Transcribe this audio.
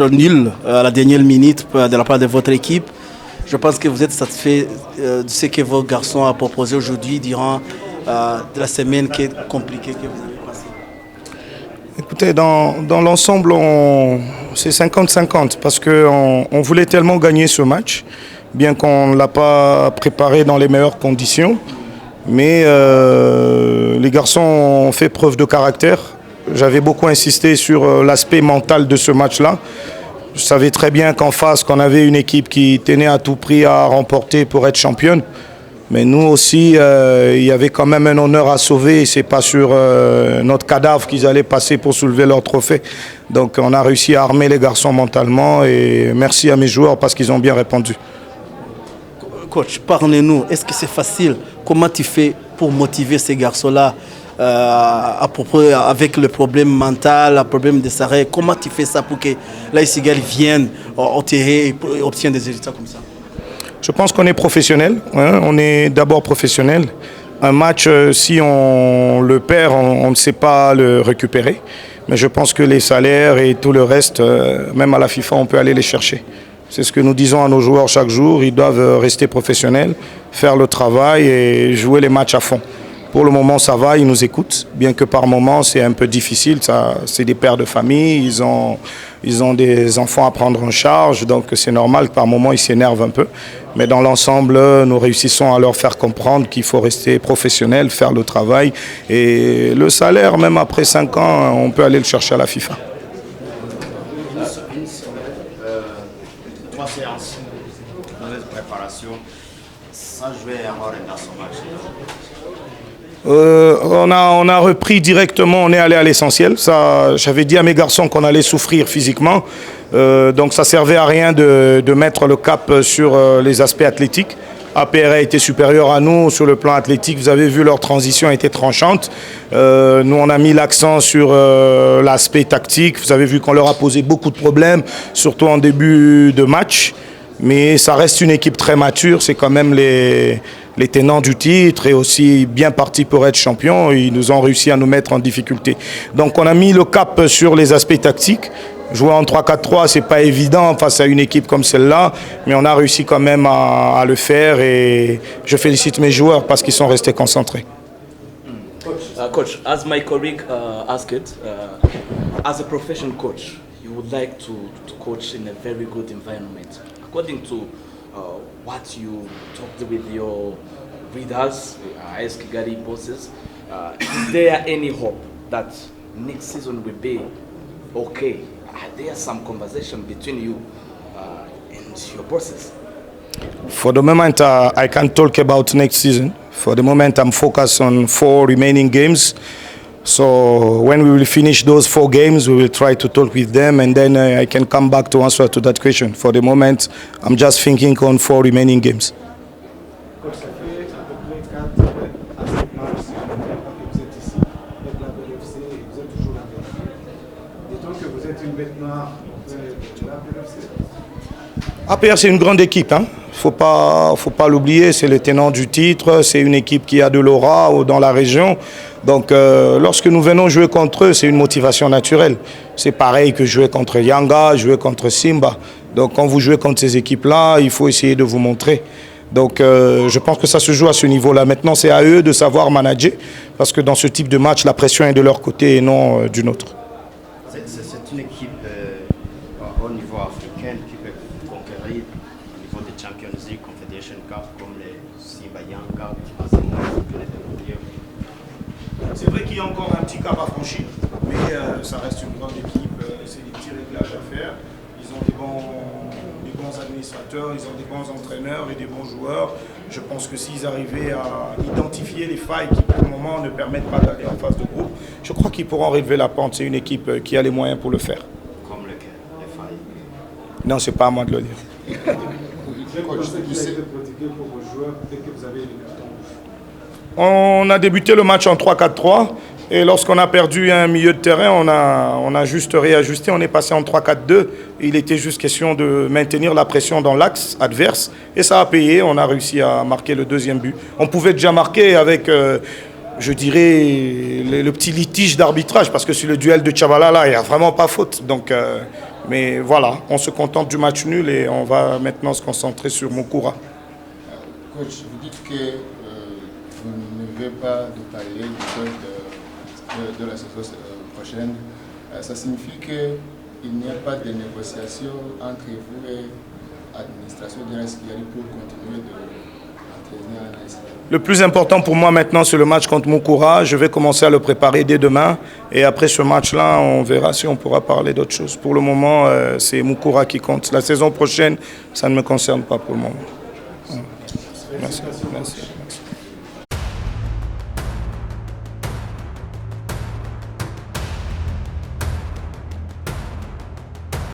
match nul à la dernière minute de la part de votre équipe. Je pense que vous êtes satisfait de ce que vos garçons ont proposé aujourd'hui durant la semaine qui est compliquée que vous avez passée. Écoutez, dans l'ensemble, c'est 50-50 parce qu'on voulait tellement gagner ce match, bien qu'on ne l'a pas préparé dans les meilleures conditions. Mais les garçons ont fait preuve de caractère. J'avais beaucoup insisté sur l'aspect mental de ce match-là. Je savais très bien qu'en face, qu'on avait une équipe qui tenait à tout prix à remporter pour être championne. Mais nous aussi, il y avait quand même un honneur à sauver. Ce n'est pas sur notre cadavre qu'ils allaient passer pour soulever leur trophée. Donc on a réussi à armer les garçons mentalement. Et merci à mes joueurs parce qu'ils ont bien répondu. Coach, parlez-nous. Est-ce que c'est facile? Comment tu fais pour motiver ces garçons-là à propos avec le problème mental, le problème de s'arrêt? Comment tu fais ça pour que l'AS Kigali vienne au terrain et obtienne des résultats comme ça? Je pense qu'on est professionnel. Hein? On est d'abord professionnel. Un match, si on le perd, on ne sait pas le récupérer. Mais je pense que les salaires et tout le reste, même à la FIFA, on peut aller les chercher. C'est ce que nous disons à nos joueurs chaque jour. Ils doivent rester professionnels, faire le travail et jouer les matchs à fond. Pour le moment, ça va, ils nous écoutent, bien que par moments, c'est un peu difficile. C'est des pères de famille, ils ont des enfants à prendre en charge, donc c'est normal que par moments, ils s'énervent un peu. Mais dans l'ensemble, nous réussissons à leur faire comprendre qu'il faut rester professionnel, faire le travail. Et le salaire, même après 5 ans, on peut aller le chercher à la FIFA. 3 séances, mauvaise préparation, sans jouer un rôle dans son match. On a repris directement, on est allé à l'essentiel. J'avais dit à mes garçons qu'on allait souffrir physiquement, donc ça servait à rien de mettre le cap sur les aspects athlétiques. APR a été supérieur à nous sur le plan athlétique. Vous avez vu, leur transition a été tranchante. Nous, on a mis l'accent sur l'aspect tactique. Vous avez vu qu'on leur a posé beaucoup de problèmes, surtout en début de match. Mais ça reste une équipe très mature. C'est quand même les tenants du titre et aussi bien partis pour être champions. Ils nous ont réussi à nous mettre en difficulté. Donc, on a mis le cap sur les aspects tactiques. Jouer en 3-4-3, ce n'est pas évident face à une équipe comme celle-là, mais on a réussi quand même à le faire et je félicite mes joueurs parce qu'ils sont restés concentrés. Coach, as my colleague asked, as a professional coach, you would like to coach in a very good environment. According to what you talked with your readers, AS Kigali bosses, is there any hope that next season will be okay? Are there some conversation between you and your bosses? For the moment, I can't talk about next season. For the moment, I'm focused on 4 remaining games. So when we will finish those 4 games, we will try to talk with them and then I can come back to answer to that question. For the moment, I'm just thinking on 4 remaining games. Coach, ça fait à peu près 4 à 5 matchs que vous êtes ici avec la BLFC et vous êtes toujours là. Dit-on que vous êtes une bête noire de la BLFC? APR, c'est une grande équipe. Hein. Faut pas l'oublier, c'est le tenant du titre, c'est une équipe qui a de l'aura dans la région. Donc lorsque nous venons jouer contre eux, c'est une motivation naturelle. C'est pareil que jouer contre Yanga, jouer contre Simba. Donc quand vous jouez contre ces équipes-là, il faut essayer de vous montrer. Donc je pense que ça se joue à ce niveau-là. Maintenant, c'est à eux de savoir manager, parce que dans ce type de match, la pression est de leur côté et non du nôtre. C'est une équipe au niveau africain qui peut conquérir au niveau des Champions League, Confederation Cup, comme les Simba Yanga. C'est vrai qu'il y a encore un petit cap à franchir, mais ça reste une grande équipe, c'est des petits réglages à faire. Ils ont des bons administrateurs, ils ont des bons entraîneurs et des bons joueurs. Je pense que s'ils arrivaient à identifier les failles qui pour le moment ne permettent pas d'aller en phase de groupe, je crois qu'ils pourront relever la pente. C'est une équipe qui a les moyens pour le faire. Comme les failles. Non, c'est pas à moi de le dire. Quel conseil vous avez pratiqué pour vos joueurs dès que vous avez les cartons rouges? On a débuté le match en 3-4-3 et lorsqu'on a perdu un milieu de terrain, on a juste réajusté, on est passé en 3-4-2. Il était juste question de maintenir la pression dans l'axe adverse et ça a payé, on a réussi à marquer le deuxième but. On pouvait déjà marquer avec, je dirais, le petit litige d'arbitrage parce que sur le duel de Tchabalala, il n'y a vraiment pas faute. Donc Mais voilà, on se contente du match nul et on va maintenant se concentrer sur Mukura. Coach, vous dites que vous ne voulez pas de parler du coach de la saison prochaine. Ça signifie qu'il n'y a pas de négociation entre vous et l'administration de l'Esquiali pour continuer d'entraîner en AS. Le plus important pour moi maintenant, c'est le match contre Mukura. Je vais commencer à le préparer dès demain. Et après ce match-là, on verra si on pourra parler d'autre chose. Pour le moment, c'est Mukura qui compte. La saison prochaine, ça ne me concerne pas pour le moment. Merci. Merci.